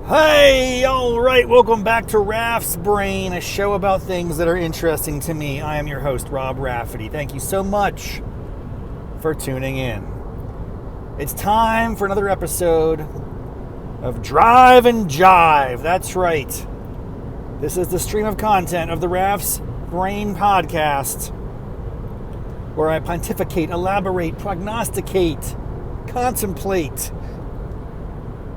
Hey, all right, welcome back to Raff's Brain, a show about things that are interesting to me. I am your host, Rob Raffety. Thank you so much for tuning in. It's time for another episode of Drive and Jive. That's right. This is the stream of content of the Raff's Brain podcast, where I pontificate, elaborate, prognosticate, contemplate,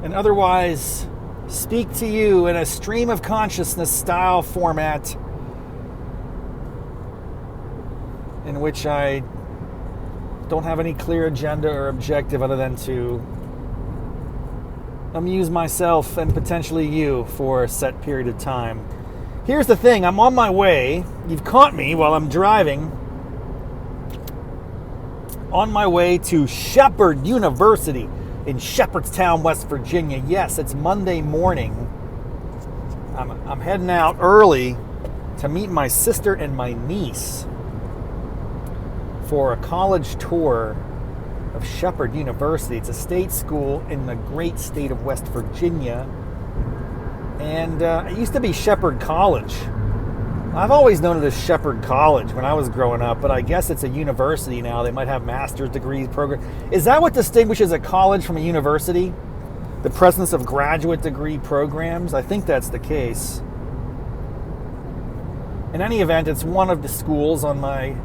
and otherwise speak to you in a stream of consciousness style format in which I don't have any clear agenda or objective other than to amuse myself and potentially you for a set period of time. Here's the thing, I'm on my way. You've caught me while I'm driving on my way to Shepherd University in Shepherdstown, West Virginia. Yes, it's Monday morning. I'm heading out early to meet my sister and my niece for a college tour of Shepherd University. It's a state school in the great state of West Virginia. And it used to be Shepherd College. I've always known it as Shepherd College when I was growing up, but I guess it's a university now. They might have master's degrees program. Is that what distinguishes a college from a university? The presence of graduate degree programs? I think that's the case. In any event, it's one of the schools on my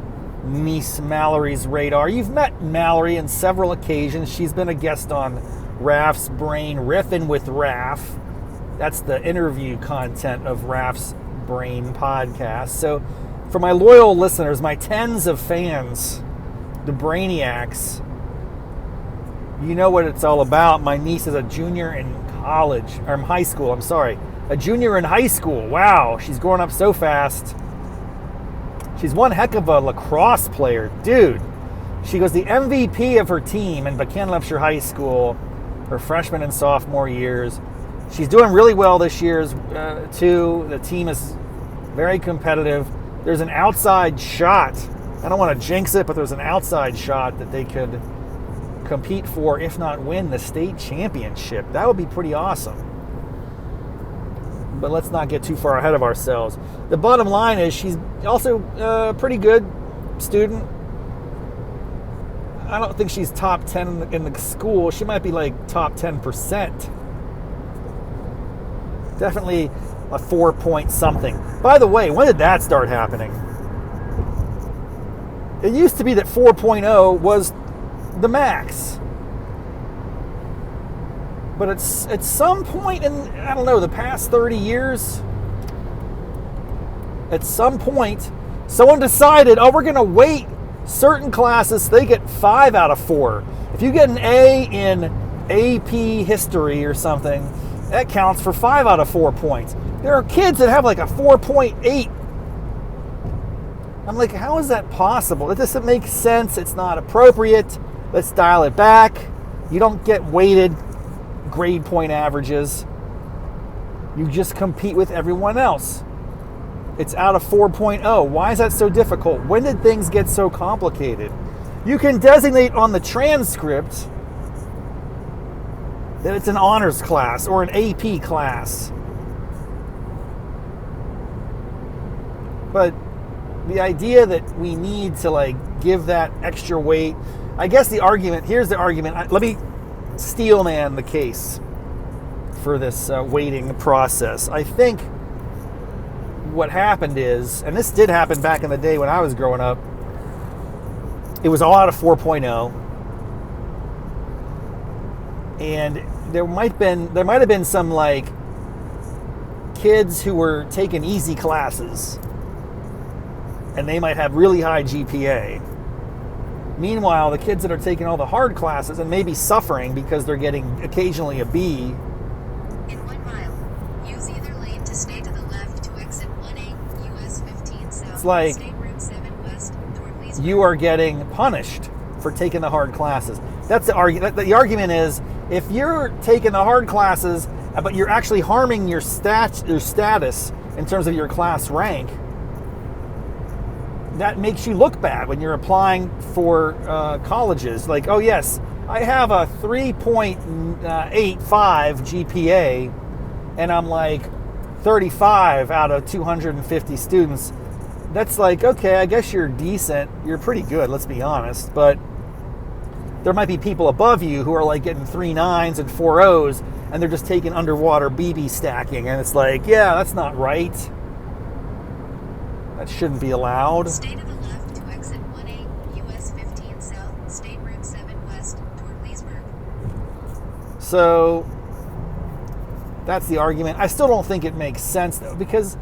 niece Mallory's radar. You've met Mallory on several occasions. She's been a guest on Raff's Brain, Riffin' with Raff. That's the interview content of Raff's Brain podcast. So for my loyal listeners, my tens of fans, the brainiacs, you know what it's all about. My niece is a junior in college, or high school, I'm sorry. A junior in high school. Wow, she's growing up so fast. She's one heck of a lacrosse player. Dude, she was the MVP of her team in Buchanan High School, her freshman and sophomore years. She's doing really well this year, too. The team is very competitive. There's an outside shot. I don't want to jinx it, but there's an outside shot that they could compete for, if not win, the state championship. That would be pretty awesome. But let's not get too far ahead of ourselves. The bottom line is she's also a pretty good student. I don't think she's top 10 in the school. She might be like top 10%. Definitely a 4 point something. By the way, when did that start happening? It used to be that 4.0 was the max. But it's at some point in, I don't know, the past 30 years, at some point, someone decided, oh, we're going to weight certain classes so they get 5 out of 4. If you get an A in AP history or something, that counts for 5 out of 4 points. There are kids that have like a 4.8. I'm like, how is that possible? It doesn't make sense. It's not appropriate. Let's dial it back. You don't get weighted grade point averages. You just compete with everyone else. It's out of 4.0. Why is that so difficult? When did things get so complicated? You can designate on the transcript that it's an honors class or an AP class. But the idea that we need to like give that extra weight, I guess the argument, here's the argument. Let me steel man the case for this weighting process. I think what happened is, and this did happen back in the day when I was growing up, it was all out of 4.0. And there might have been some like kids who were taking easy classes and they might have really high GPA. Meanwhile, the kids that are taking all the hard classes and maybe suffering because they're getting occasionally a B. In 1 mile, use either lane to stay to the left to exit 1A US 15 South. It's like State Route 7 West, Northeast. You are getting punished for taking the hard classes. That's the argument. The argument is, if you're taking the hard classes, but you're actually harming your status in terms of your class rank, that makes you look bad when you're applying for colleges. Like, oh yes, I have a 3.85 GPA, and I'm like 35 out of 250 students, that's like, okay, I guess you're decent. You're pretty good, let's be honest. But there might be people above you who are like getting 3 9s and 4 O's, and they're just taking underwater BB stacking. And it's like, yeah, that's not right. That shouldn't be allowed. Stay to the left to exit 1A, US 15 South, State Route 7 West, toward Leesburg. So that's the argument. I still don't think it makes sense, though, because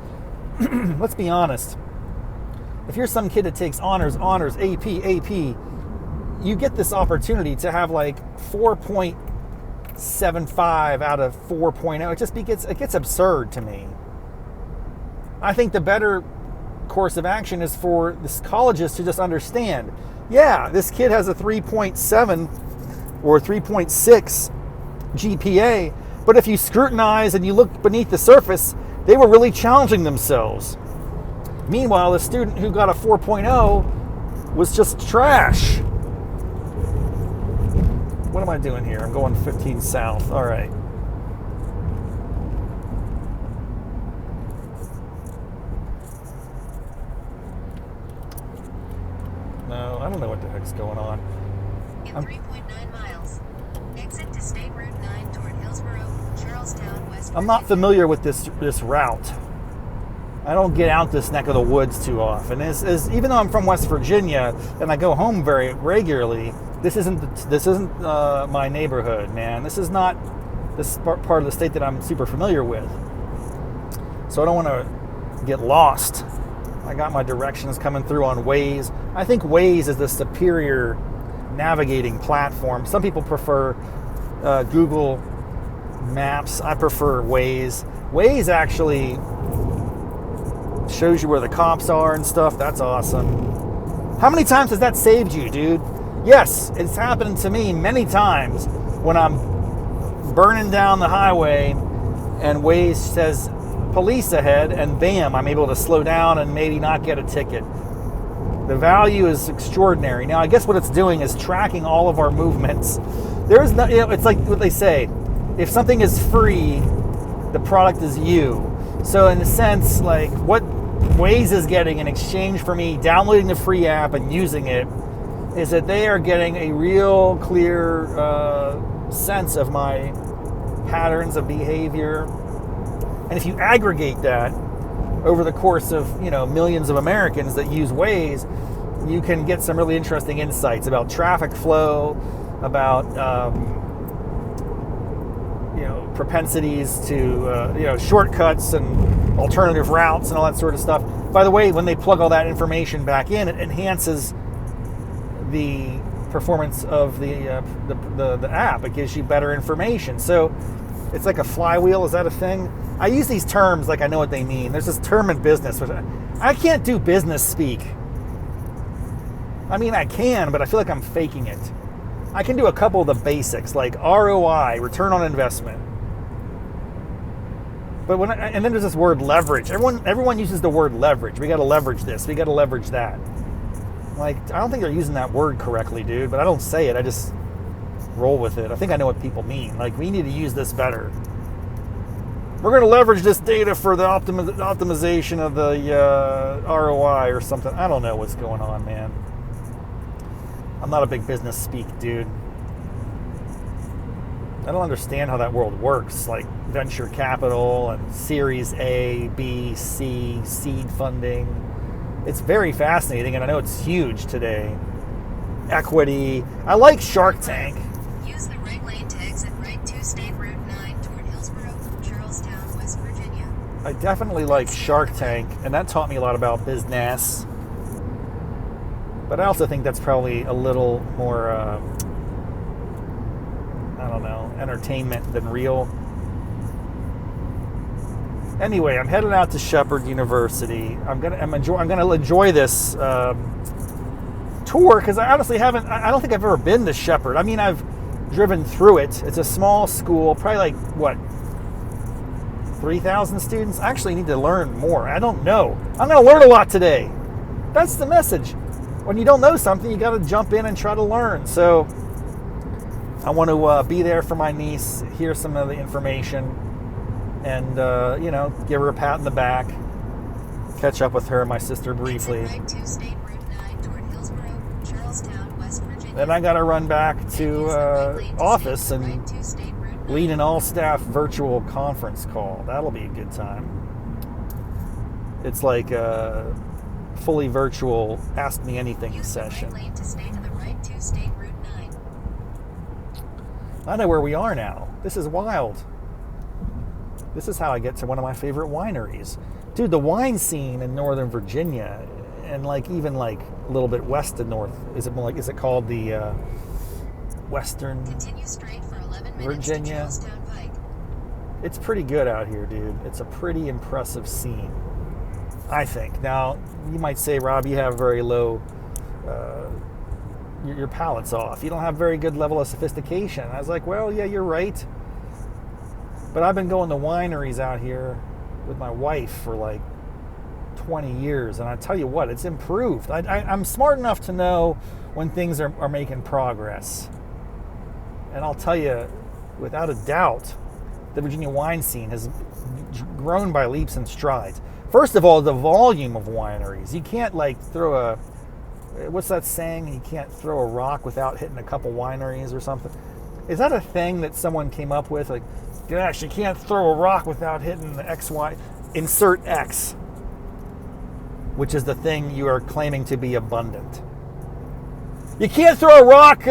let's be honest. If you're some kid that takes honors, AP, you get this opportunity to have like 4.75 out of 4.0. It gets absurd to me. I think the better course of action is for the colleges to just understand, yeah, this kid has a 3.7 or 3.6 GPA, but if you scrutinize and you look beneath the surface, they were really challenging themselves. Meanwhile, the student who got a 4.0 was just trash. What am I doing here? I'm going 15 south. All right. No, I don't know what the heck's going on. In 3.9 miles, exit to State Route 9 toward Hillsborough, Charlestown, West. I'm not familiar with this route. I don't get out this neck of the woods too often. Even though I'm from West Virginia and I go home very regularly, this isn't my neighborhood, man. This is not this part of the state that I'm super familiar with. So I don't want to get lost. I got my directions coming through on Waze. I think Waze is the superior navigating platform. Some people prefer Google Maps. I prefer Waze. Waze actually shows you where the cops are and stuff. That's awesome. How many times has that saved you, dude? Yes, it's happened to me many times when I'm burning down the highway and Waze says police ahead, and bam, I'm able to slow down and maybe not get a ticket. The value is extraordinary. Now, I guess what it's doing is tracking all of our movements. There's no, it's like what they say, if something is free, the product is you. So in a sense, like what Waze is getting in exchange for me downloading the free app and using it is that they are getting a real clear sense of my patterns of behavior. And if you aggregate that over the course of, millions of Americans that use Waze, you can get some really interesting insights about traffic flow, about propensities to shortcuts and alternative routes and all that sort of stuff. By the way, when they plug all that information back in, it enhances the performance of the app. It gives you better information. So it's like a flywheel. Is that a thing? I use these terms like I know what they mean. There's this term in business, which I can't do business speak. I mean, I can, but I feel like I'm faking it. I can do a couple of the basics, like ROI, return on investment. But and then there's this word leverage. Everyone uses the word leverage. We got to leverage this. We got to leverage that. Like, I don't think they're using that word correctly, dude. But I don't say it. I just roll with it. I think I know what people mean. Like, we need to use this better. We're going to leverage this data for the optimization of the ROI or something. I don't know what's going on, man. I'm not a big business speak, dude. I don't understand how that world works, like venture capital and Series A, B, C, seed funding. It's very fascinating, and I know it's huge today. Equity. I like Shark Tank. Use the right lane to exit right to State Route 9 toward Hillsborough, Charlestown, West Virginia. I definitely like Shark Tank, and that taught me a lot about business. But I also think that's probably a little more, entertainment than real. Anyway, I'm headed out to Shepherd University. I'm gonna enjoy this tour because I honestly haven't. I don't think I've ever been to Shepherd. I mean, I've driven through it. It's a small school, probably like 3,000 students. I actually need to learn more. I don't know. I'm gonna learn a lot today. That's the message. When you don't know something, you got to jump in and try to learn. So I want to be there for my niece, hear some of the information. and give her a pat in the back, catch up with her and my sister briefly. Exit right to State Route 9 toward Hillsborough, Charlestown, West Virginia. Then I got to run back Then to use the right lane to office stay to the and right to State Route 9. lead an all-staff virtual conference call. That'll be a good time. It's like a fully virtual Ask Me Anything Use the session. right lane to stay to the right to State Route 9. I know where we are now. This is wild. This is how I get to one of my favorite wineries. Dude, the wine scene in Northern Virginia, and even a little bit west of North, is it called the Western Continue straight for 11 minutes Virginia? to Charlestown Pike. It's pretty good out here, dude. It's a pretty impressive scene, I think. Now, you might say, Rob, you have very low, your palate's off. You don't have very good level of sophistication. I was like, well, yeah, you're right. But I've been going to wineries out here with my wife for 20 years, and I tell you what, it's improved. I'm smart enough to know when things are making progress. And I'll tell you, without a doubt, the Virginia wine scene has grown by leaps and strides. First of all, the volume of wineries. You can't throw a, what's that saying? You can't throw a rock without hitting a couple wineries or something. Is that a thing that someone came up with? Gosh, you can't throw a rock without hitting the XY. Insert X, which is the thing you are claiming to be abundant. You can't throw a rock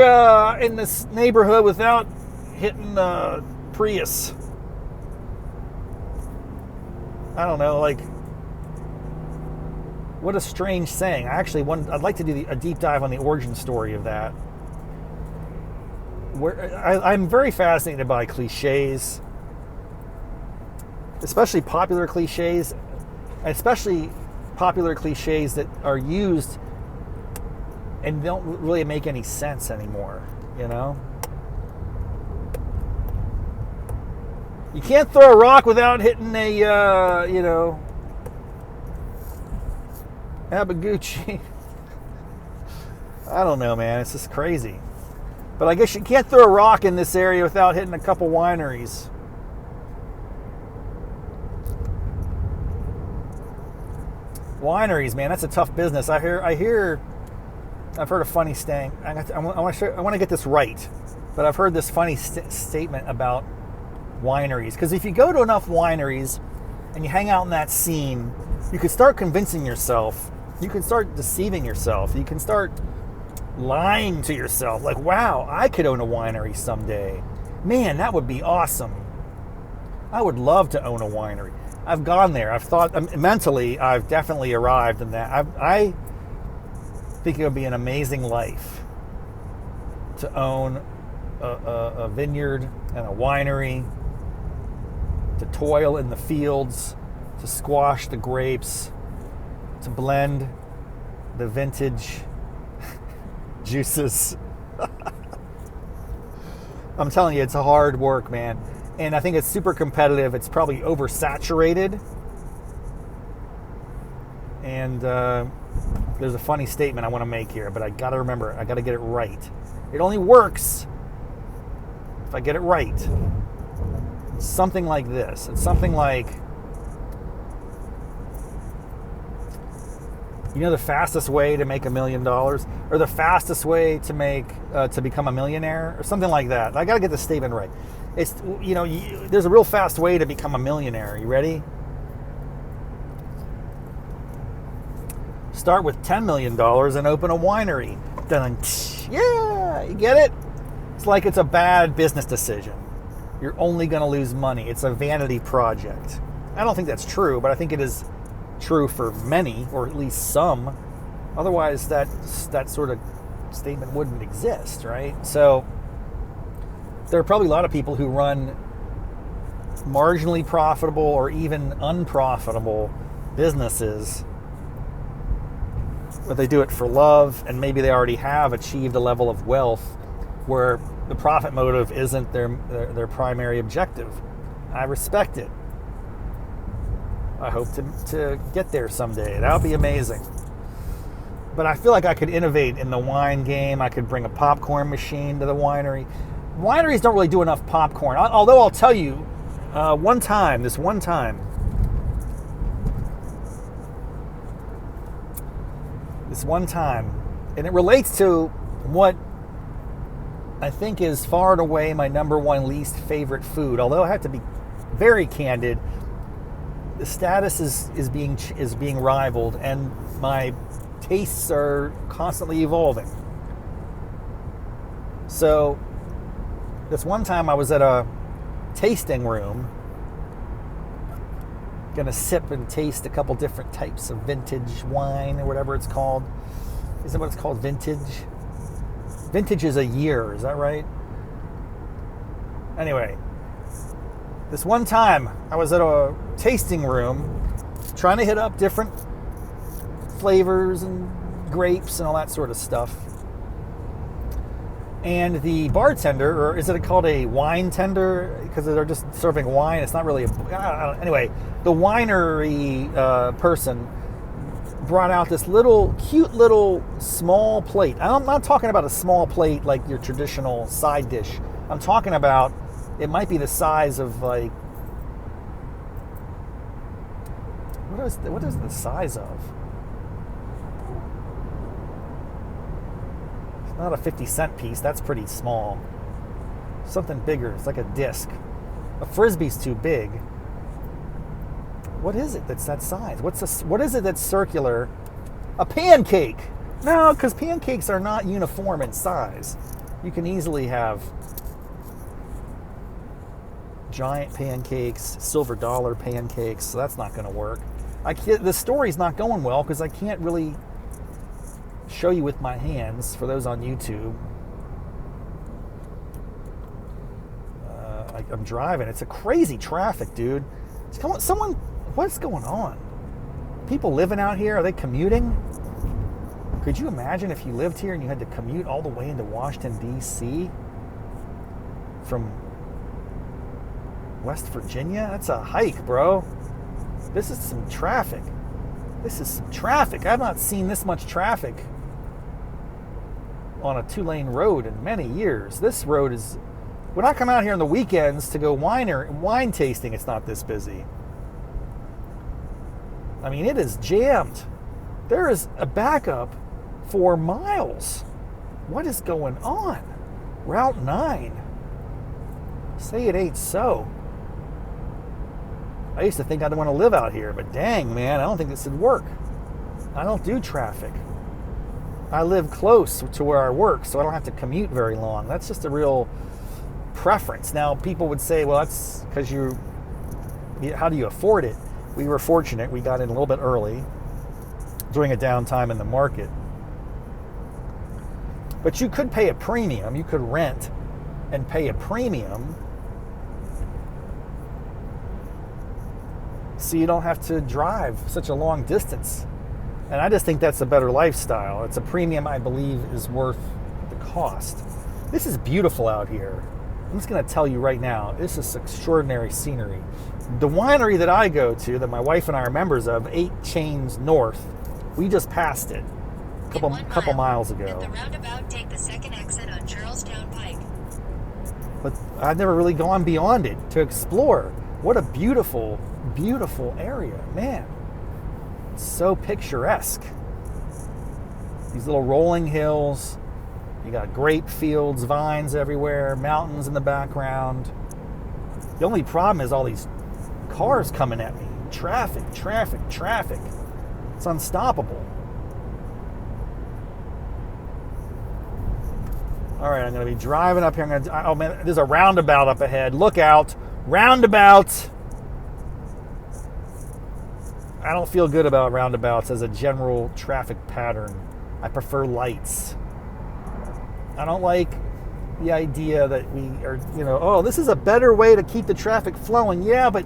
in this neighborhood without hitting Prius. I don't know, what a strange saying. I'd like to do a deep dive on the origin story of that. I'm very fascinated by cliches, especially popular cliches, especially popular cliches that are used and don't really make any sense anymore, You can't throw a rock without hitting a, Abaguchi. I don't know, man. It's just crazy. But I guess you can't throw a rock in this area without hitting a couple wineries. Wineries, man, that's a tough business. I've heard a funny saying. I want to get this right, but I've heard this funny statement about wineries. Because if you go to enough wineries and you hang out in that scene, you can start convincing yourself. You can start deceiving yourself. You can start lying to yourself. Wow, I could own a winery someday. Man, that would be awesome. I would love to own a winery. I've gone there. I've thought, mentally, I've definitely arrived in that. I think it would be an amazing life to own a vineyard and a winery, to toil in the fields, to squash the grapes, to blend the vintage juices. I'm telling you, it's a hard work, man. And I think it's super competitive. It's probably oversaturated. And there's a funny statement I want to make here, but I got to remember, I got to get it right. It only works if I get it right. It's something like this. It's something like, the fastest way to make $1 million, or the fastest way to make to become a millionaire, or something like that. I got to get the statement right. It's there's a real fast way to become a millionaire. You ready? Start with $10 million and open a winery. Dun, yeah, you get it? It's a bad business decision. You're only going to lose money. It's a vanity project. I don't think that's true, but I think it is true for many, or at least some. Otherwise, that sort of statement wouldn't exist, right? So there are probably a lot of people who run marginally profitable or even unprofitable businesses, but they do it for love, and maybe they already have achieved a level of wealth where the profit motive isn't their primary objective. I respect it. I hope to get there someday. That would be amazing. But I feel like I could innovate in the wine game. I could bring a popcorn machine to the winery. Wineries don't really do enough popcorn. Although I'll tell you, This one time, and it relates to what I think is far and away my number one least favorite food. Although I have to be very candid, the status is being rivaled, and my tastes are constantly evolving. So, this one time I was at a tasting room, gonna sip and taste a couple different types of vintage wine or whatever it's called. Isn't what it's called, vintage? Vintage is a year, is that right? Anyway, this one time I was at a tasting room trying to hit up different flavors and grapes and all that sort of stuff. And the bartender, or is it called a wine tender? Because they're just serving wine. It's not really anyway, the winery person brought out this cute little small plate. I'm not talking about a small plate like your traditional side dish. I'm talking about, it might be the size of like, what is the size of? Not a 50-cent piece, that's pretty small. Something bigger, it's like a disc. A Frisbee's too big. What is it that's that size? What is it that's circular? A pancake! No, because pancakes are not uniform in size. You can easily have giant pancakes, silver dollar pancakes, so that's not going to work. The story's not going well because I can't really show you with my hands for those on YouTube. I'm driving. It's a crazy traffic, dude. What's going on? People living out here, are they commuting? Could you imagine if you lived here and you had to commute all the way into Washington, D.C. from West Virginia? That's a hike, bro. This is some traffic. I've not seen this much traffic on a 2-lane road in many years. This road is, when I come out here on the weekends to go wine tasting, it's not this busy. I mean, it is jammed. There is a backup for miles. What is going on? Route 9. Say it ain't so. I used to think I'd want to live out here, but dang, man, I don't think this would work. I don't do traffic. I live close to where I work, so I don't have to commute very long. That's just a real preference. Now, people would say, well, that's because how do you afford it? We were fortunate. We got in a little bit early during a downtime in the market. But you could pay a premium. You could rent and pay a premium so you don't have to drive such a long distance. And I just think that's a better lifestyle. It's a premium I believe is worth the cost. This is beautiful out here. I'm just going to tell you right now, this is extraordinary scenery. The winery that I go to, that my wife and I are members of, 8 Chains North, we just passed it a couple miles ago. At the roundabout, take the second exit on Charlestown Pike. But I've never really gone beyond it to explore. What a beautiful, beautiful area, man. It's so picturesque. These little rolling hills. You got grape fields, vines everywhere, mountains in the background. The only problem is all these cars coming at me. Traffic. It's unstoppable. All right, I'm going to be driving up here. Oh man, there's a roundabout up ahead. Look out. Roundabout. I don't feel good about roundabouts as a general traffic pattern. I prefer lights. I don't like the idea that we are, oh, this is a better way to keep the traffic flowing. Yeah, but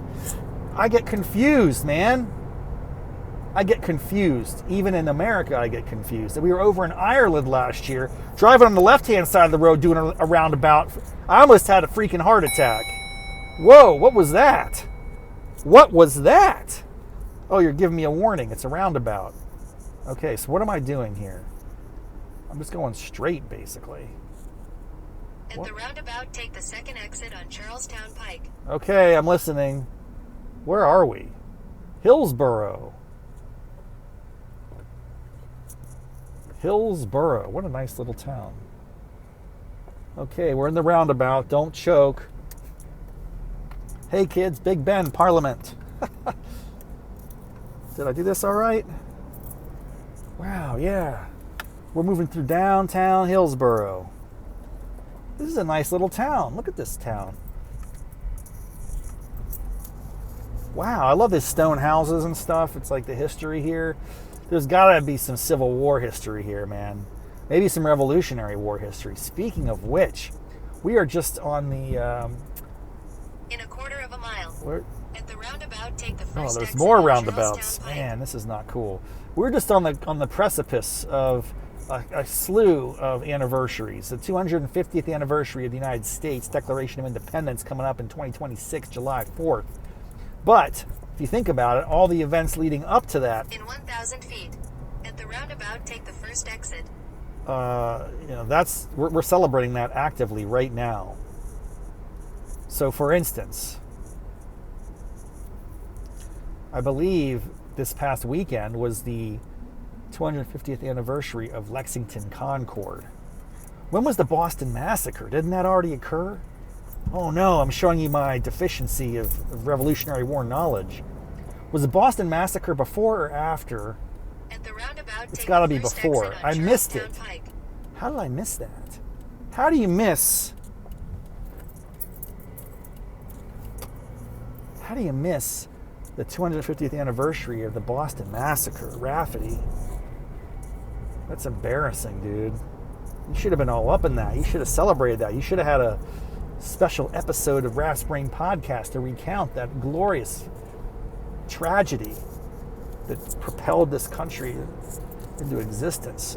I get confused, man. I get confused. Even in America, I get confused. We were over in Ireland last year, driving on the left-hand side of the road, doing a roundabout. I almost had a freaking heart attack. Whoa, what was that? What was that? Oh, you're giving me a warning. It's a roundabout. Okay, so what am I doing here? I'm just going straight, basically. At the roundabout, take the second exit on Charlestown Pike. Okay, I'm listening. Where are we? Hillsboro. Hillsboro. What a nice little town. Okay, we're in the roundabout. Don't choke. Hey kids, Big Ben, Parliament. Did I do this all right? Wow, yeah. We're moving through downtown Hillsboro. This is a nice little town. Look at this town. Wow, I love these stone houses and stuff. It's like the history here. There's got to be some Civil War history here, man. Maybe some Revolutionary War history. Speaking of which, we are just on the... In a quarter of a mile. At the roundabout, take the first there's exit more on roundabouts. Charlestown Pike. Man, this is not cool. We're just on the precipice of a slew of anniversaries. The 250th anniversary of the United States Declaration of Independence coming up in 2026, July 4th. But if you think about it, all the events leading up to that. In 1,000 feet. At the roundabout, take the first exit. We're celebrating that actively right now. So, for instance, I believe this past weekend was the 250th anniversary of Lexington Concord. When was the Boston Massacre? Didn't that already occur? Oh no, I'm showing you my deficiency of Revolutionary War knowledge. Was the Boston Massacre before or after? At the roundabout, It's take got to the be first before. exit on I missed it. Charlestown Pike. How did I miss that? How do you miss? How do you miss the 250th anniversary of the Boston Massacre, Raffety? That's embarrassing, dude. You should have been all up in that. You should have celebrated that. You should have had a special episode of Raff's Brain Podcast to recount that glorious tragedy that propelled this country into existence.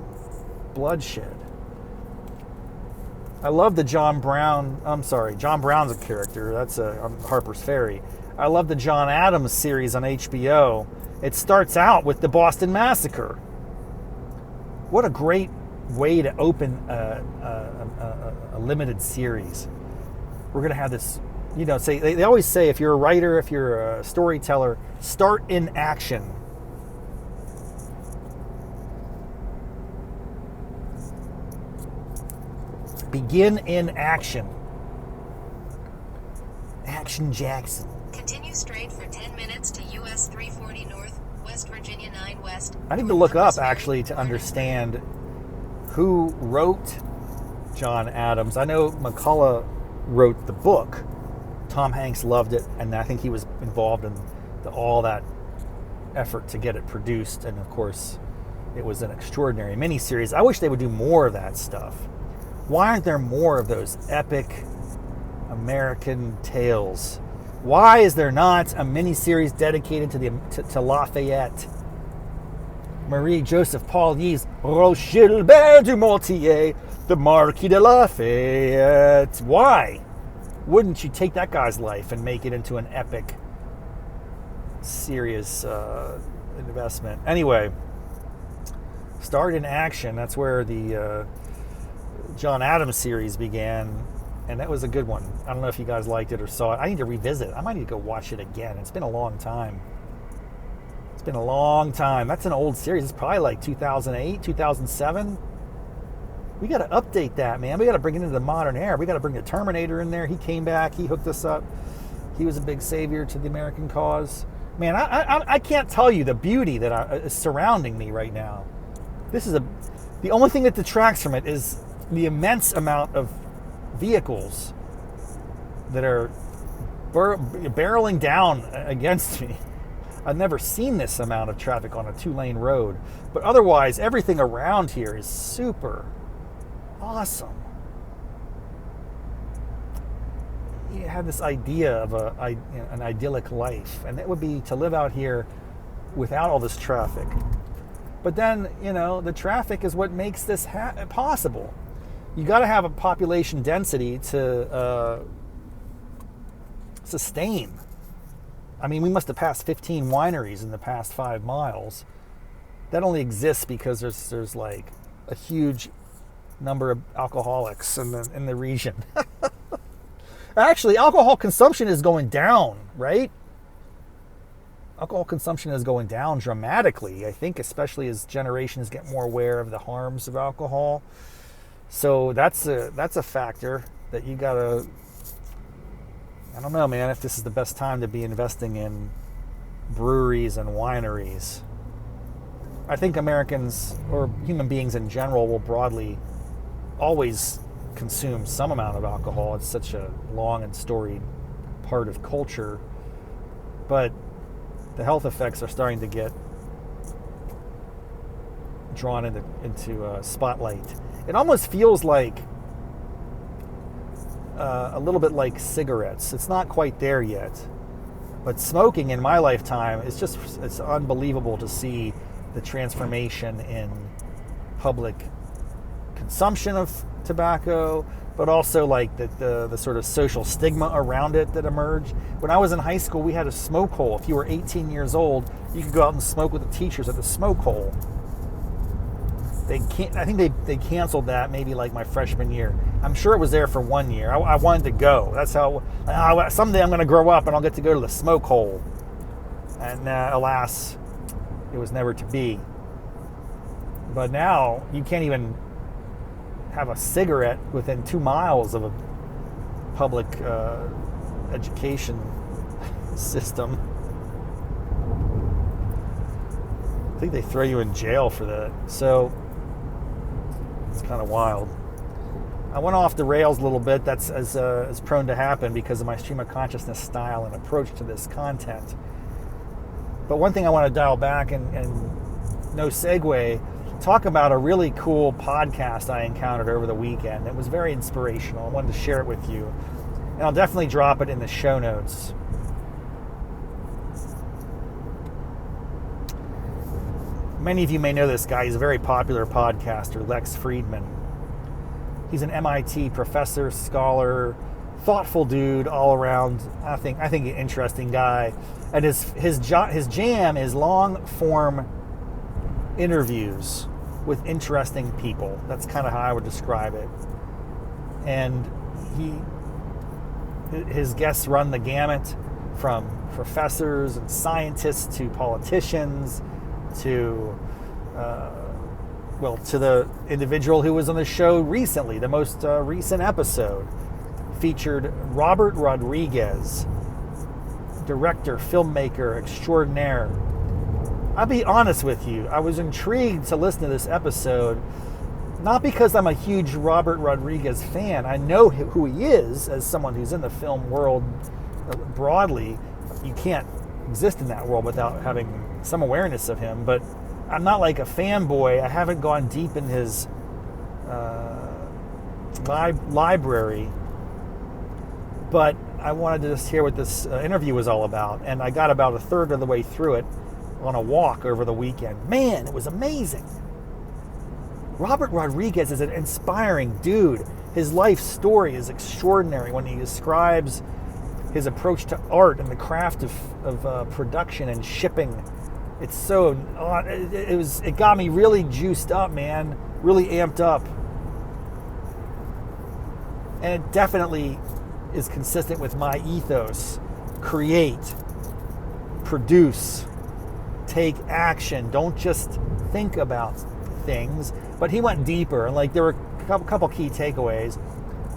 Bloodshed. I love the John Brown's a character. That's on Harper's Ferry. I love the John Adams series on HBO. It starts out with the Boston Massacre. What a great way to open a limited series. We're going to have this, they always say if you're a writer, if you're a storyteller, start in action. Begin in action. Action Jackson. Continue straight for 10 minutes to US 340 North, West Virginia 9 West. I need to look up actually to understand who wrote John Adams. I know McCullough wrote the book. Tom Hanks loved it, and I think he was involved in all that effort to get it produced. And of course, it was an extraordinary miniseries. I wish they would do more of that stuff. Why aren't there more of those epic American tales? Why is there not a miniseries dedicated to Lafayette? Marie Joseph Paul Yee's Rochilbert du Mortier, the Marquis de Lafayette. Why wouldn't you take that guy's life and make it into an epic, serious investment? Anyway, start in action. That's where the John Adams series began, and that was a good one. I don't know if you guys liked it or saw it. I need to revisit it. I might need to go watch it again. It's been a long time. Been a long time. That's an old series. It's probably like 2008, 2007. We got to update that, man. We got to bring it into the modern era. We got to bring the Terminator in there. He came back. He hooked us up. He was a big savior to the American cause. Man, I can't tell you the beauty that is surrounding me right now. The only thing that detracts from it is the immense amount of vehicles that are barreling down against me. I've never seen this amount of traffic on a 2-lane road. But otherwise, everything around here is super awesome. You have this idea of an idyllic life, and it would be to live out here without all this traffic. But then, the traffic is what makes this possible. You got to have a population density to sustain. I mean, we must have passed 15 wineries in the past 5 miles. That only exists because there's like a huge number of alcoholics in the region. Actually, alcohol consumption is going down, right? Alcohol consumption is going down dramatically, I think, especially as generations get more aware of the harms of alcohol. So that's a factor that you gotta, I don't know, man, if this is the best time to be investing in breweries and wineries. I think Americans, or human beings in general, will broadly always consume some amount of alcohol. It's such a long and storied part of culture. But the health effects are starting to get drawn into spotlight. It almost feels like a little bit like cigarettes. It's not quite there yet. But smoking in my lifetime, it's unbelievable to see the transformation in public consumption of tobacco, but also like the sort of social stigma around it that emerged. When I was in high school, we had a smoke hole. If you were 18 years old, you could go out and smoke with the teachers at the smoke hole. I think they canceled that maybe like my freshman year. I'm sure it was there for 1 year. I wanted to go. That's how someday I'm going to grow up and I'll get to go to the smoke hole. And alas, it was never to be. But now you can't even have a cigarette within 2 miles of a public education system. I think they throw you in jail for that. So it's kind of wild. I went off the rails a little bit. That's as prone to happen because of my stream of consciousness style and approach to this content. But one thing I want to dial back and no segue, talk about a really cool podcast I encountered over the weekend. It was very inspirational. I wanted to share it with you. And I'll definitely drop it in the show notes. Many of you may know this guy. He's a very popular podcaster, Lex Friedman. He's an MIT professor, scholar, thoughtful dude all around. I think an interesting guy. And his jam is long form interviews with interesting people. That's kind of how I would describe it. And his guests run the gamut from professors and scientists to politicians to the individual who was on the show recently. The most recent episode featured Robert Rodriguez, director, filmmaker extraordinaire. I'll be honest with you, I was intrigued to listen to this episode, not because I'm a huge Robert Rodriguez fan. I know who he is as someone who's in the film world broadly. You can't exist in that world without having some awareness of him, but I'm not like a fanboy. I haven't gone deep in his library, but I wanted to just hear what this interview was all about, and I got about a third of the way through it on a walk over the weekend. Man, it was amazing. Robert Rodriguez is an inspiring dude. His life story is extraordinary when he describes his approach to art and the craft of production and shipping. It's so it got me really juiced up, man, really amped up, and it definitely is consistent with my ethos: create, produce, take action. Don't just think about things. But he went deeper, and like there were a couple key takeaways.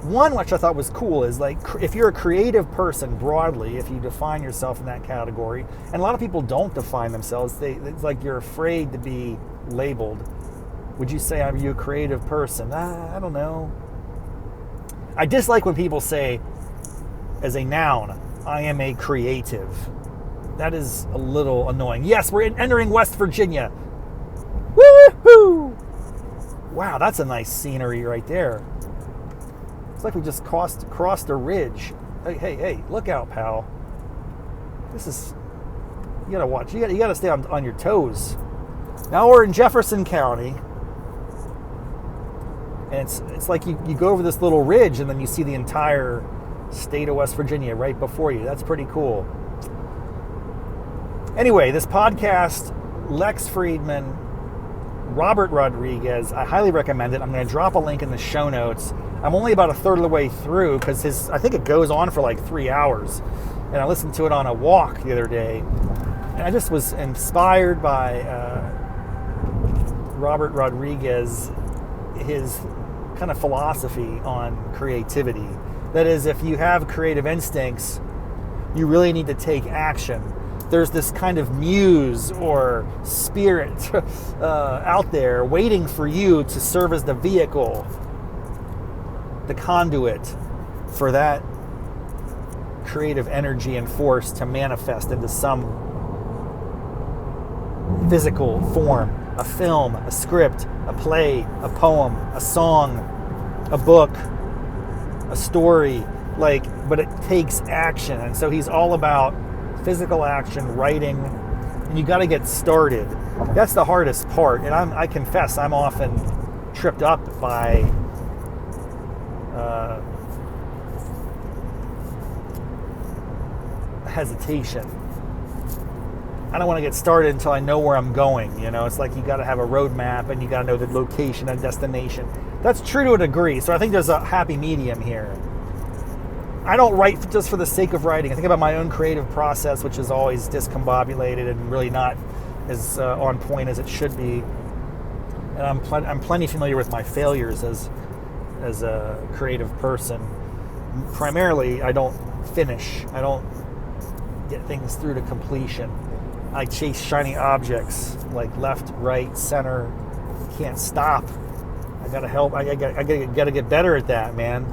One, which I thought was cool, is like if you're a creative person broadly, if you define yourself in that category, and a lot of people don't define themselves, it's like you're afraid to be labeled. Would you say, are you a creative person? I don't know. I dislike when people say, as a noun, I am a creative. That is a little annoying. Yes, we're entering West Virginia. Woo-hoo! Wow, that's a nice scenery right there. It's like we just crossed a ridge. Hey, look out, pal. This is, you gotta watch. You gotta stay on your toes. Now we're in Jefferson County, and it's like you go over this little ridge and then you see the entire state of West Virginia right before you. That's pretty cool. Anyway, this podcast, Lex Friedman, Robert Rodriguez. I highly recommend it. I'm going to drop a link in the show notes. I'm only about a third of the way through because I think it goes on for like 3 hours. And I listened to it on a walk the other day. And I just was inspired by Robert Rodriguez, his kind of philosophy on creativity. That is, if you have creative instincts, you really need to take action. There's this kind of muse or spirit out there waiting for you to serve as the vehicle, the conduit for that creative energy and force to manifest into some physical form. A film, a script, a play, a poem, a song, a book, a story, but it takes action. And so he's all about physical action, writing, and you got to get started. That's the hardest part. And I confess, I'm often tripped up by hesitation. I don't want to get started until I know where I'm going. It's like you got to have a roadmap and you got to know the location and destination. That's true to a degree. So I think there's a happy medium here. I don't write just for the sake of writing. I think about my own creative process, which is always discombobulated and really not as on point as it should be. And I'm plenty familiar with my failures as a creative person. Primarily, I don't finish. I don't get things through to completion. I chase shiny objects like left, right, center. Can't stop. I gotta help. I gotta get better at that, man.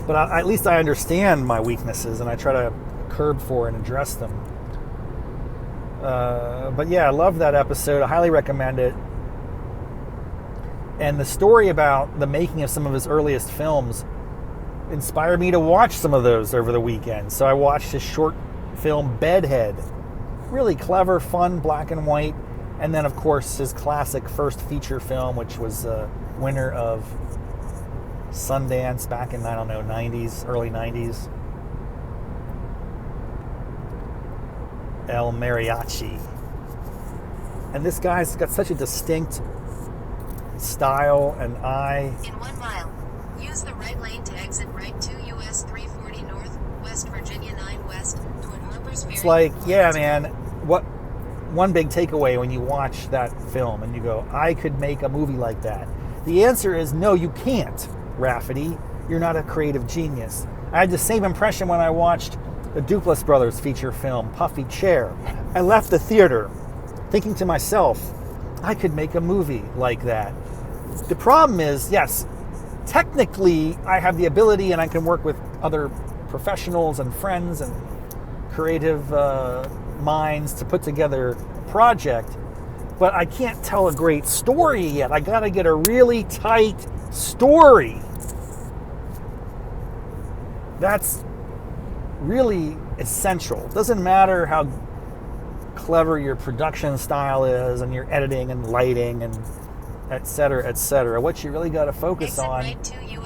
But at least I understand my weaknesses and I try to curb for and address them. But yeah, I love that episode. I highly recommend it. And the story about the making of some of his earliest films inspired me to watch some of those over the weekend. So I watched his short film Bedhead. Really clever, fun, black and white. And then, of course, his classic first feature film, which was winner of Sundance back in, 90s, early 90s. El Mariachi. And this guy's got such a distinct style and eye. In 1 mile, use the right lane to exit right 2 US 340 North, West Virginia 9 West, toward Harper's Ferry. It's like, yeah, man, what one big takeaway when you watch that film and you go, I could make a movie like that. The answer is no, you can't, Raffety. You're not a creative genius. I had the same impression when I watched the Duplass Brothers feature film, Puffy Chair. I left the theater thinking to myself, I could make a movie like that. The problem is, yes, technically I have the ability and I can work with other professionals and friends and creative minds to put together a project, but I can't tell a great story yet. I gotta get a really tight story. That's really essential. It doesn't matter how clever your production style is and your editing and lighting and et cetera, et cetera. What you really got to focus on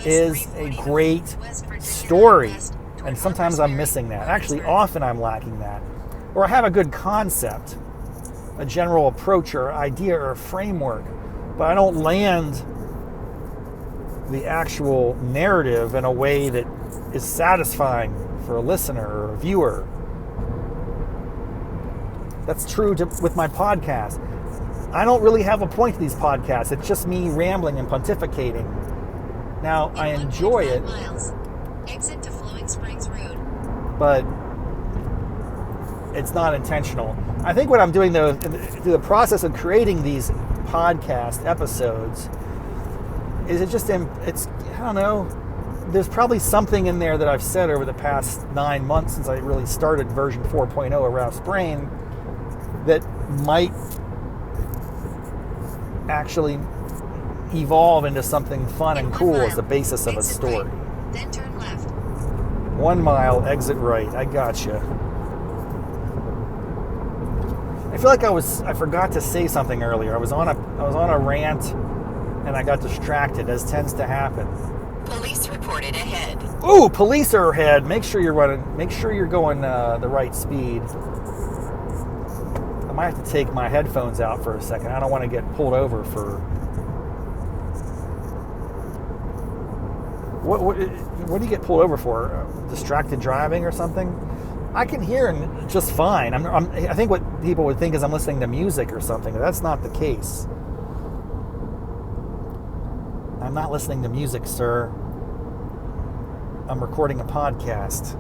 is a great story. And sometimes I'm missing that. Actually, often I'm lacking that. Or I have a good concept, a general approach or idea or framework, but I don't land the actual narrative in a way that is satisfying for a listener or a viewer. That's true with my podcast. I don't really have a point to these podcasts. It's just me rambling and pontificating. Now, I enjoy it. Miles, exit to Flowing Springs Road. But it's not intentional. I think what I'm doing, though, through the process of creating these podcast episodes, is I don't know, there's probably something in there that I've said over the past 9 months since I really started version 4.0 of Raff's Brain that might actually evolve into something fun and cool as the basis of a story. Right, then turn left. 1 mile, exit right. I gotcha. I feel like I forgot to say something earlier. I was on a rant and I got distracted, as tends to happen. Police reported ahead. Ooh, police are ahead. Make sure you're going the right speed. might have to take my headphones out for a second. I don't want to get pulled over for... What do you get pulled over for? Distracted driving or something? I can hear just fine. I think what people would think is I'm listening to music or something. That's not the case. I'm not listening to music, sir. I'm recording a podcast.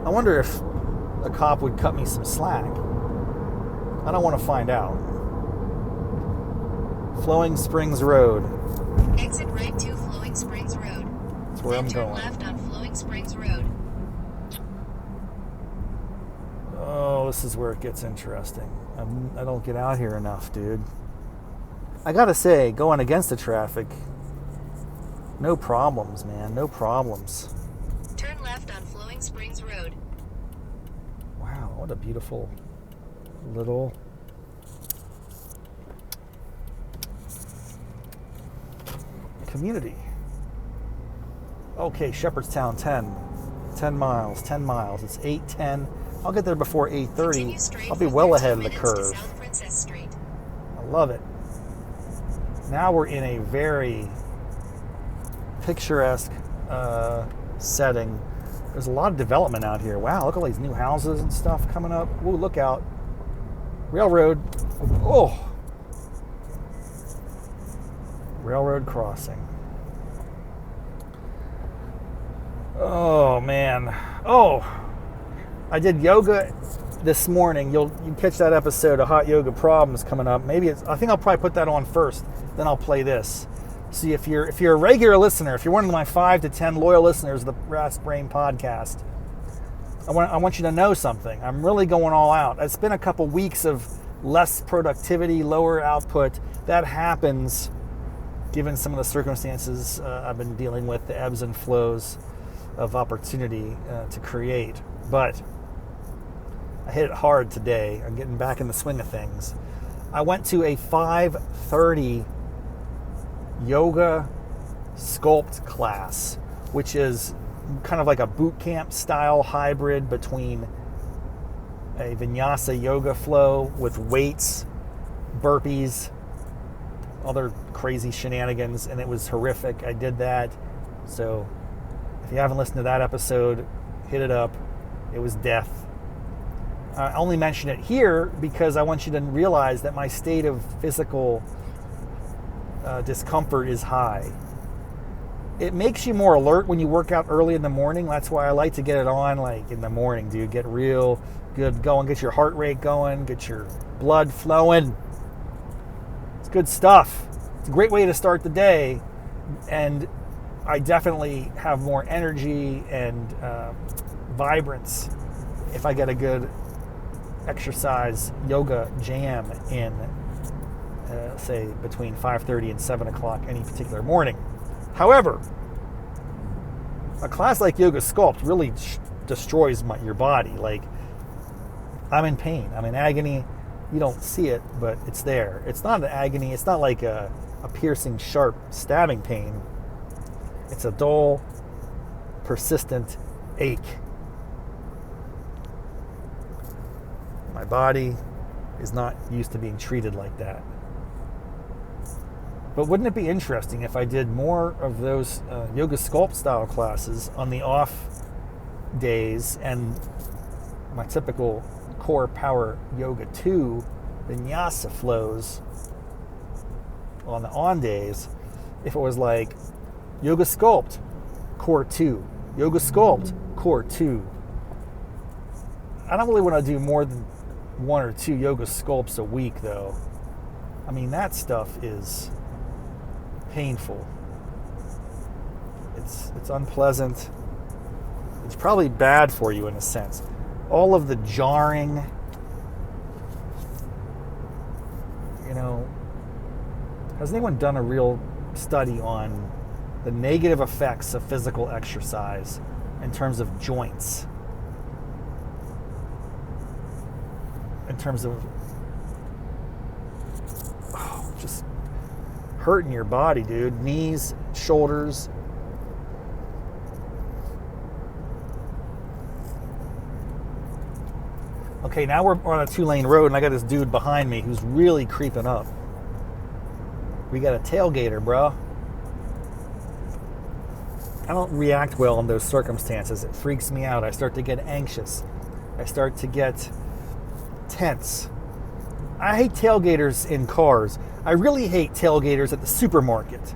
I wonder if a cop would cut me some slack. I don't want to find out. Flowing Springs Road. Exit right to Flowing Springs Road. That's where I'm going. Turn left on Flowing Springs Road. Oh, this is where it gets interesting. I don't get out here enough, dude. I gotta say, going against the traffic, no problems, man. No problems. Turn left on Flowing Springs Road. Wow, what a beautiful little... community. Okay, Shepherdstown, 10 miles. It's 8:10. I'll get there before 8:30. I'll be well ahead of the curve. I love it. Now we're in a very picturesque setting. There's a lot of development out here. Wow, look at all these new houses and stuff coming up. Ooh, look out. Railroad. Oh. Railroad crossing. Oh, man. Oh, I did yoga this morning. You catch that episode of Hot Yoga Problems coming up. I think I'll probably put that on first. Then I'll play this. See, if you're a regular listener, if you're one of my 5 to 10 loyal listeners of the Raff's Brain podcast, I want you to know something. I'm really going all out. It's been a couple weeks of less productivity, lower output. That happens given some of the circumstances I've been dealing with, the ebbs and flows of opportunity to create. But I hit it hard today. I'm getting back in the swing of things. I went to a 5:30 yoga sculpt class, which is kind of like a boot camp style hybrid between a vinyasa yoga flow with weights, burpees, other crazy shenanigans, and it was horrific. I did that. So if you haven't listened to that episode, hit it up. It was death. I only mention it here because I want you to realize that my state of physical discomfort is high. It makes you more alert when you work out early in the morning. That's why I like to get it on like in the morning, dude. Get real good going, get your heart rate going, get your blood flowing. It's good stuff. It's a great way to start the day, and I definitely have more energy and vibrance if I get a good exercise yoga jam in, say, between 5:30 and 7 o'clock any particular morning. However, a class like Yoga Sculpt really destroys your body. Like, I'm in pain. I'm in agony. You don't see it, but it's there. It's not an agony. It's not like a piercing, sharp, stabbing pain. It's a dull, persistent ache. My body is not used to being treated like that. But wouldn't it be interesting if I did more of those Yoga Sculpt style classes on the off days and my typical Core Power Yoga 2 vinyasa flows on the on days, if it was like Yoga Sculpt Core 2, Yoga Sculpt Core 2. I don't really want to do more than 1 or 2 yoga sculpts a week, though. I mean, that stuff is painful. It's unpleasant. It's probably bad for you in a sense. All of the jarring, has anyone done a real study on the negative effects of physical exercise in terms of joints? In terms of just hurting your body, dude. Knees, shoulders. Okay, now we're on a 2-lane road, and I got this dude behind me who's really creeping up. We got a tailgater, bro. I don't react well in those circumstances. It freaks me out. I start to get anxious. I start to get tense. I hate tailgaters in cars. I really hate tailgaters at the supermarket.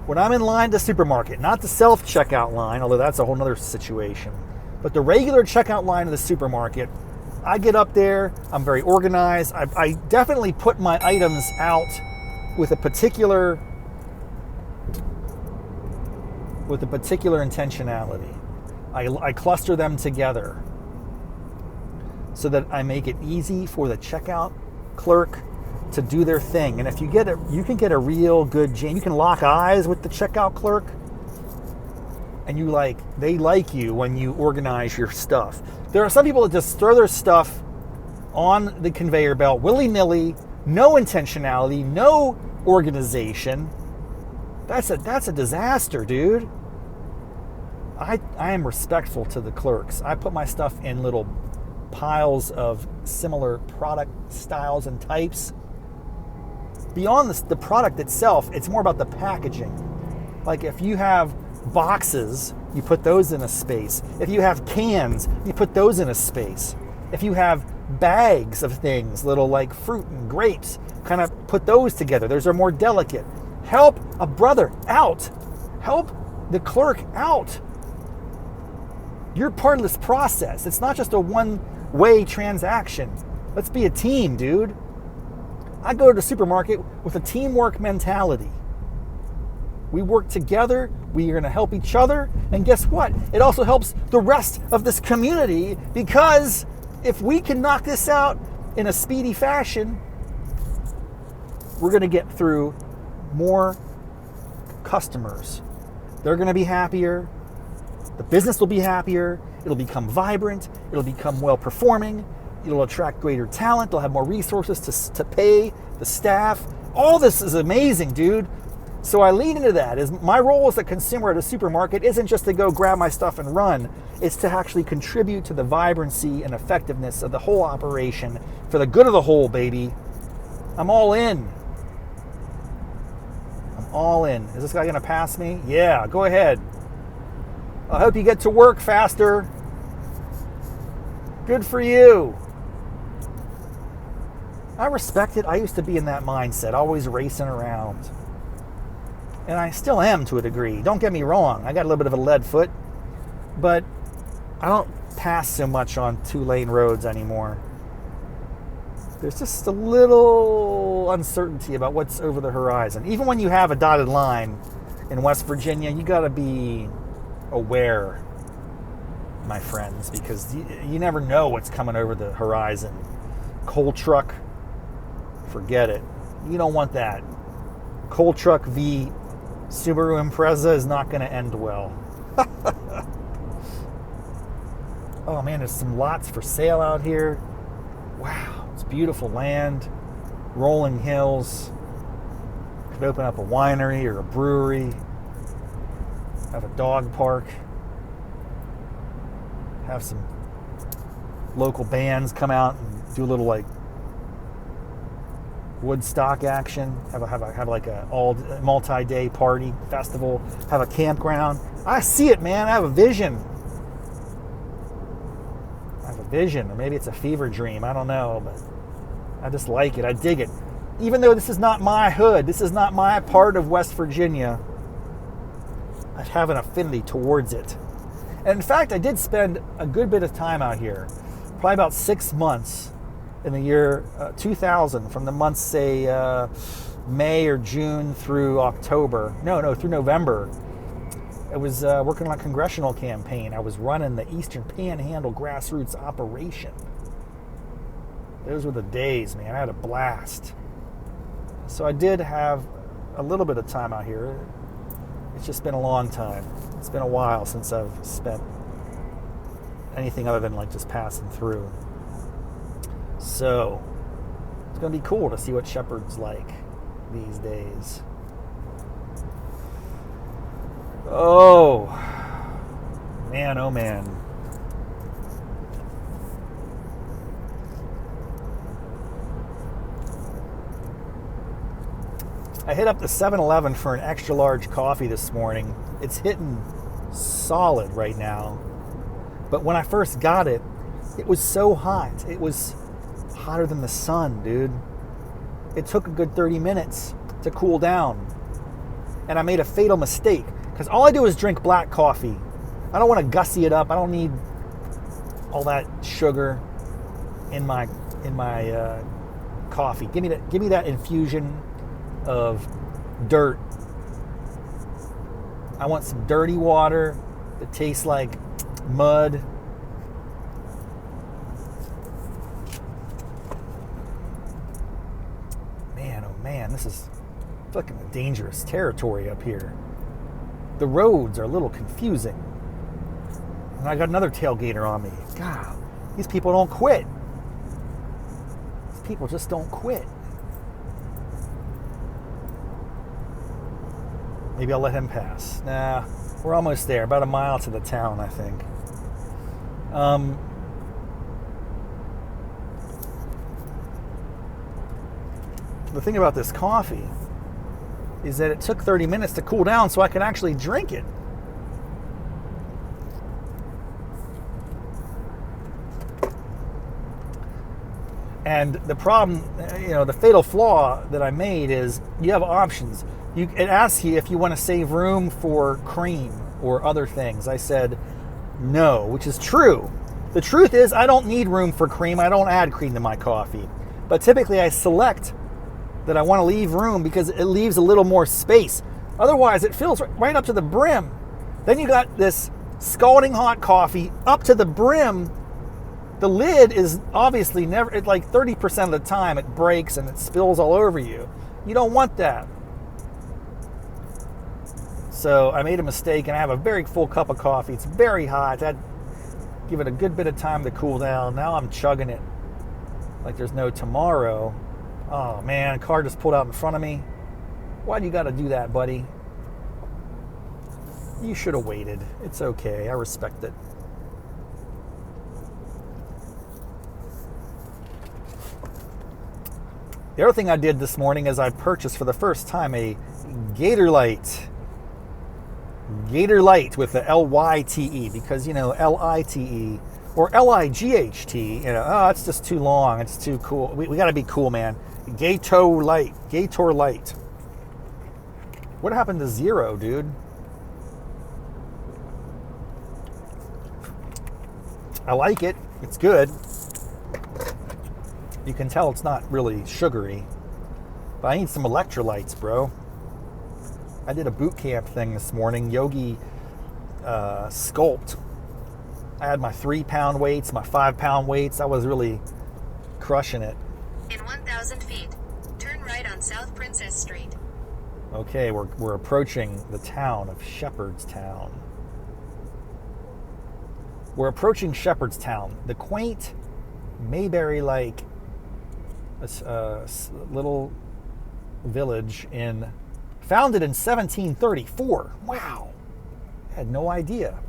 When I'm in line at the supermarket, not the self-checkout line, although that's a whole other situation, but the regular checkout line of the supermarket, I get up there, I'm very organized. I definitely put my items out with a particular intentionality. I cluster them together so that I make it easy for the checkout clerk to do their thing. And if you can get a real good you can lock eyes with the checkout clerk, and they like you when you organize your stuff. There are some people that just throw their stuff on the conveyor belt willy-nilly, no intentionality, no organization. That's a disaster, dude. I am respectful to the clerks. I put my stuff in little piles of similar product styles and types. Beyond the product itself, it's more about the packaging. Like if you have boxes, you put those in a space. If you have cans, you put those in a space. If you have bags of things, little like fruit and grapes, kind of put those together. Those are more delicate. Help a brother out. Help the clerk out. You're part of this process. It's not just a one-way transaction. Let's be a team, dude. I go to the supermarket with a teamwork mentality. We work together, we are going to help each other, and guess what? It also helps the rest of this community, because if we can knock this out in a speedy fashion, we're going to get through more customers. They're going to be happier, the business will be happier, it'll become vibrant, it'll become well-performing, it'll attract greater talent, they'll have more resources to pay the staff. All this is amazing, dude. So I lean into that. My role as a consumer at a supermarket isn't just to go grab my stuff and run. It's to actually contribute to the vibrancy and effectiveness of the whole operation for the good of the whole, baby. I'm all in. I'm all in. Is this guy going to pass me? Yeah, go ahead. I hope you get to work faster. Good for you. I respect it. I used to be in that mindset, always racing around. And I still am to a degree. Don't get me wrong. I got a little bit of a lead foot, but I don't pass so much on 2-lane roads anymore. There's just a little uncertainty about what's over the horizon. Even when you have a dotted line in West Virginia, you got to be aware, my friends, because you never know what's coming over the horizon. Coal truck, forget it. You don't want that. Coal truck v. Subaru Impreza is not going to end well. Oh man, there's some lots for sale out here. Wow, it's beautiful land, rolling hills. Could open up a winery or a brewery, have a dog park, have some local bands come out and do a little like Woodstock action, have like a all multi-day party festival, have a campground. I see it, man. I have a vision. Or maybe it's a fever dream. I don't know, but I just like it. I dig it. Even though this is not my hood, this is not my part of West Virginia, I have an affinity towards it. And in fact, I did spend a good bit of time out here, probably about 6 months in the year 2000, from the months, say, May or June through October. No, through November. I was working on a congressional campaign. I was running the Eastern Panhandle grassroots operation. Those were the days, man. I had a blast. So I did have a little bit of time out here. It's just been a long time. It's been a while since I've spent anything other than like just passing through. So it's going to be cool to see what Shepherd's like these days. Oh man. I hit up the 7-Eleven for an extra large coffee this morning. It's hitting solid right now. But when I first got it, it was so hot. It was hotter than the sun, dude. It took a good 30 minutes to cool down. And I made a fatal mistake because all I do is drink black coffee. I don't want to gussy it up. I don't need all that sugar in my coffee. Give me that infusion of dirt. I want some dirty water that tastes like mud. Man, oh man, this is fucking dangerous territory up here. The roads are a little confusing. And I got another tailgater on me. God, these people don't quit. These people just don't quit. Maybe I'll let him pass. Nah, we're almost there. About a mile to the town, I think. The thing about this coffee is that it took 30 minutes to cool down so I could actually drink it. And the problem, the fatal flaw that I made is you have options. It asks you if you want to save room for cream or other things. I said no, which is true. The truth is I don't need room for cream. I don't add cream to my coffee. But typically I select that I want to leave room because it leaves a little more space. Otherwise it fills right up to the brim. Then you got this scalding hot coffee up to the brim. The lid is obviously never, like 30% of the time it breaks and it spills all over you. You don't want that. So I made a mistake and I have a very full cup of coffee. It's very hot. I'd give it a good bit of time to cool down. Now I'm chugging it like there's no tomorrow. Oh man, a car just pulled out in front of me. Why do you got to do that, buddy? You should have waited. It's okay. I respect it. The other thing I did this morning is I purchased for the first time a Gator Light. Gator Light with the L-Y-T-E because, L-I-T-E or L-I-G-H-T, it's just too long. It's too cool. We got to be cool, man. Gator Light. Gator Light. What happened to zero, dude? I like it. It's good. You can tell it's not really sugary. But I need some electrolytes, bro. I did a boot camp thing this morning, Yogi Sculpt. I had my 3-pound weights, my 5-pound weights. I was really crushing it. In 1,000 feet, turn right on South Princess Street. Okay, we're approaching the town of Shepherdstown. We're approaching Shepherdstown, the quaint Mayberry-like little village founded in 1734. Wow, I had no idea.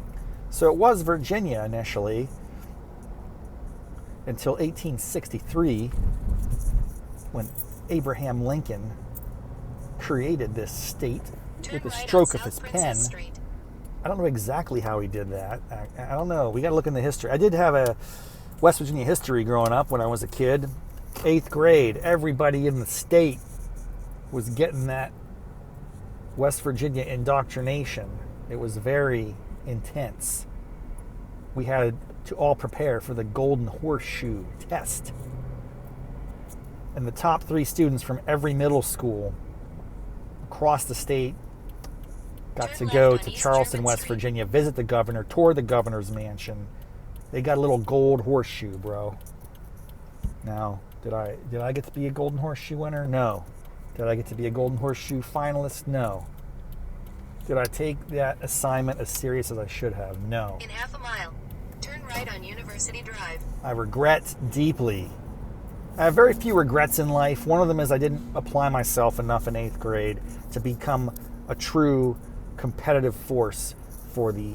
So it was Virginia initially until 1863 when Abraham Lincoln created this state with the stroke of his pen. I don't know exactly how he did that. I don't know. We got to look in the history. I did have a West Virginia history growing up when I was a kid. 8th grade, everybody in the state was getting that West Virginia indoctrination. It was very intense. We had to all prepare for the Golden Horseshoe test. And the top 3 students from every middle school across the state got to go to Charleston, West Virginia, visit the governor, tour the governor's mansion. They got a little gold horseshoe, bro. Now, did I get to be a Golden Horseshoe winner? No. Did I get to be a Golden Horseshoe finalist? No. Did I take that assignment as serious as I should have? No. In half a mile, turn right on University Drive. I regret deeply. I have very few regrets in life. One of them is I didn't apply myself enough in 8th grade to become a true competitive force for the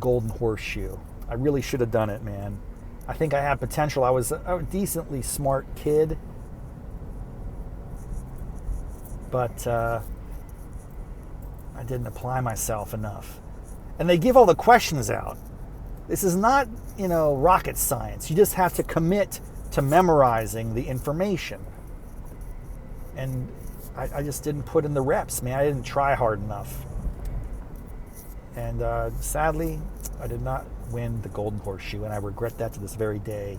Golden Horseshoe. I really should have done it, man. I think I had potential. I was a decently smart kid. but I didn't apply myself enough. And they give all the questions out. This is not, rocket science. You just have to commit to memorizing the information. And I just didn't put in the reps, man. I didn't try hard enough. And sadly, I did not win the Golden Horseshoe, and I regret that to this very day.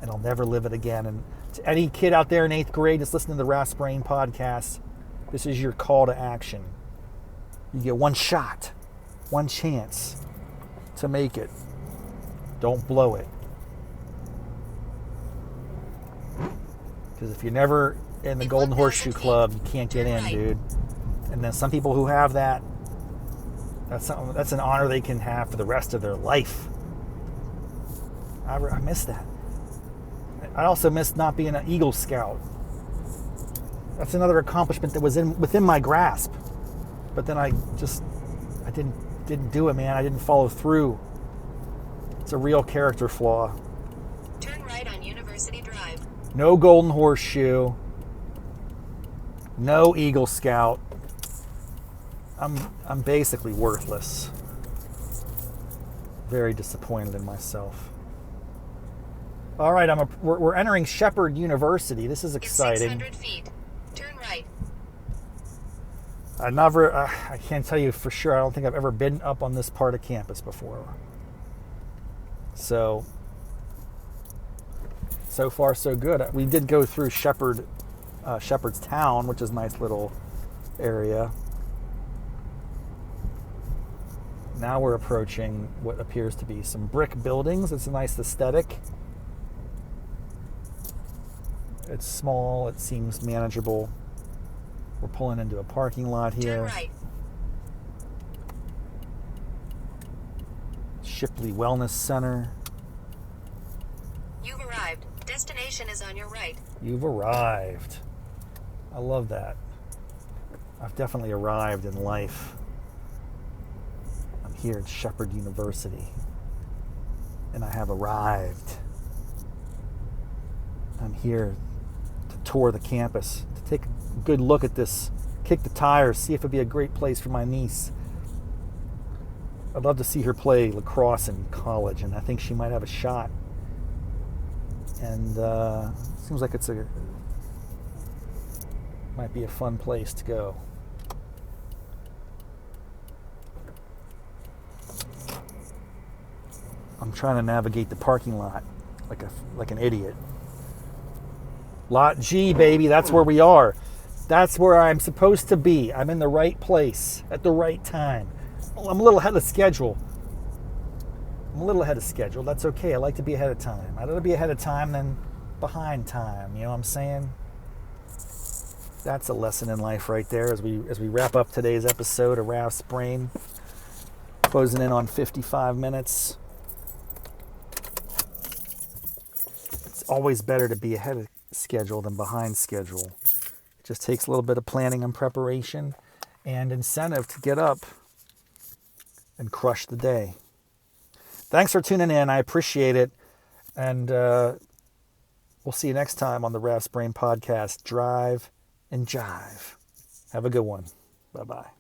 And I'll never live it again. And to any kid out there in 8th grade that's listening to the Raff's Brain podcast, this is your call to action. You get one shot, one chance to make it. Don't blow it. Because if you're never in the Golden Horseshoe Club, you can't get in, dude. And then some people who have that, that's an honor they can have for the rest of their life. I miss that. I also missed not being an Eagle Scout. That's another accomplishment that was within my grasp. But then I didn't do it, man. I didn't follow through. It's a real character flaw. Turn right on University Drive. No Golden Horseshoe. No Eagle Scout. I'm basically worthless. Very disappointed in myself. All right, we're entering Shepherd University. This is exciting. In 600 feet, turn right. I can't tell you for sure. I don't think I've ever been up on this part of campus before. So far so good. We did go through Shepherdstown, which is a nice little area. Now we're approaching what appears to be some brick buildings. It's a nice aesthetic. It's small. It seems manageable. We're pulling into a parking lot here. Turn right. Shipley Wellness Center. You've arrived. Destination is on your right. You've arrived. I love that. I've definitely arrived in life. I'm here at Shepherd University. And I have arrived. I'm here to tour the campus, to take a good look at this, kick the tires, see if it'd be a great place for my niece. I'd love to see her play lacrosse in college, and I think she might have a shot. And seems like might be a fun place to go. I'm trying to navigate the parking lot like an idiot. Lot G, baby, that's where we are. That's where I'm supposed to be. I'm in the right place at the right time. I'm a little ahead of schedule. That's okay. I like to be ahead of time. I'd rather be ahead of time than behind time. You know what I'm saying? That's a lesson in life right there as we wrap up today's episode of Raff's Brain. Closing in on 55 minutes. It's always better to be ahead of schedule than behind schedule. It just takes a little bit of planning and preparation and incentive to get up and crush the day. Thanks for tuning in. I appreciate it. And we'll see you next time on the Raff's Brain podcast. Drive and Jive. Have a good one. Bye-bye.